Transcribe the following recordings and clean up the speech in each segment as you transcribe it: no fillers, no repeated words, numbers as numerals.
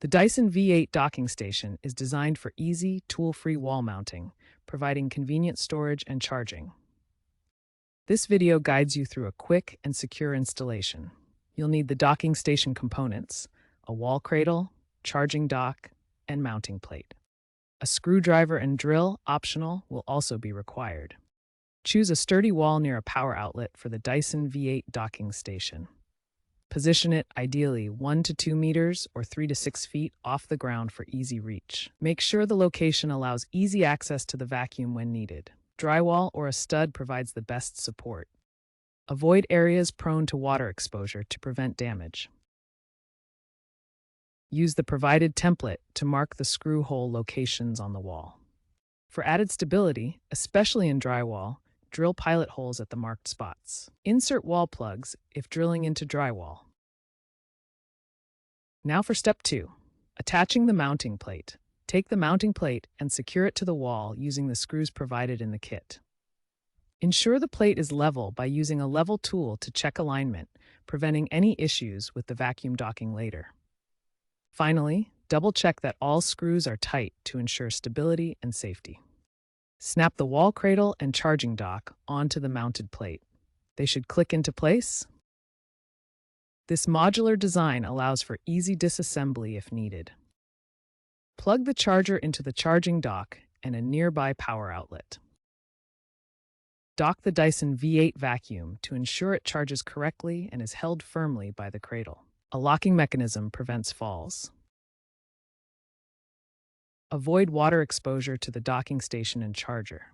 The Dyson V8 Docking Station is designed for easy, tool-free wall mounting, providing convenient storage and charging. This video guides you through a quick and secure installation. You'll need the docking station components: a wall cradle, charging dock, and mounting plate. A screwdriver and drill, optional, will also be required. Choose a sturdy wall near a power outlet for the Dyson V8 Docking Station. Position it ideally 1 to 2 meters or 3 to 6 feet off the ground for easy reach. Make sure the location allows easy access to the vacuum when needed. Drywall or a stud provides the best support. Avoid areas prone to water exposure to prevent damage. Use the provided template to mark the screw hole locations on the wall. For added stability, especially in drywall, drill pilot holes at the marked spots. Insert wall plugs if drilling into drywall. Now for step 2, attaching the mounting plate. Take the mounting plate and secure it to the wall using the screws provided in the kit. Ensure the plate is level by using a level tool to check alignment, preventing any issues with the vacuum docking later. Finally, double-check that all screws are tight to ensure stability and safety. Snap the wall cradle and charging dock onto the mounted plate. They should click into place. This modular design allows for easy disassembly if needed. Plug the charger into the charging dock and a nearby power outlet. Dock the Dyson V8 vacuum to ensure it charges correctly and is held firmly by the cradle. A locking mechanism prevents falls. Avoid water exposure to the docking station and charger.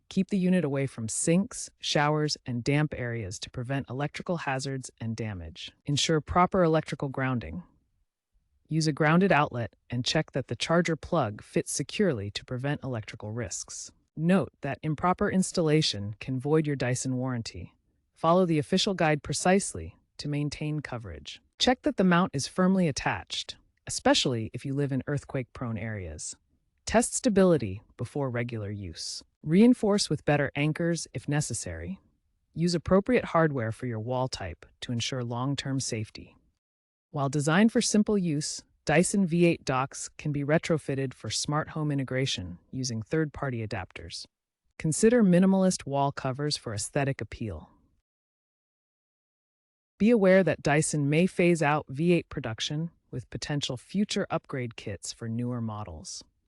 Keep the unit away from sinks, showers, and damp areas to prevent electrical hazards and damage. Ensure proper electrical grounding. Use a grounded outlet and check that the charger plug fits securely to prevent electrical risks. Note that improper installation can void your Dyson warranty. Follow the official guide precisely to maintain coverage. Check that the mount is firmly attached, especially if you live in earthquake-prone areas. Test stability before regular use. Reinforce with better anchors if necessary. Use appropriate hardware for your wall type to ensure long-term safety. While designed for simple use, Dyson V8 docks can be retrofitted for smart home integration using third-party adapters. Consider minimalist wall covers for aesthetic appeal. Be aware that Dyson may phase out V8 production with potential future upgrade kits for newer models.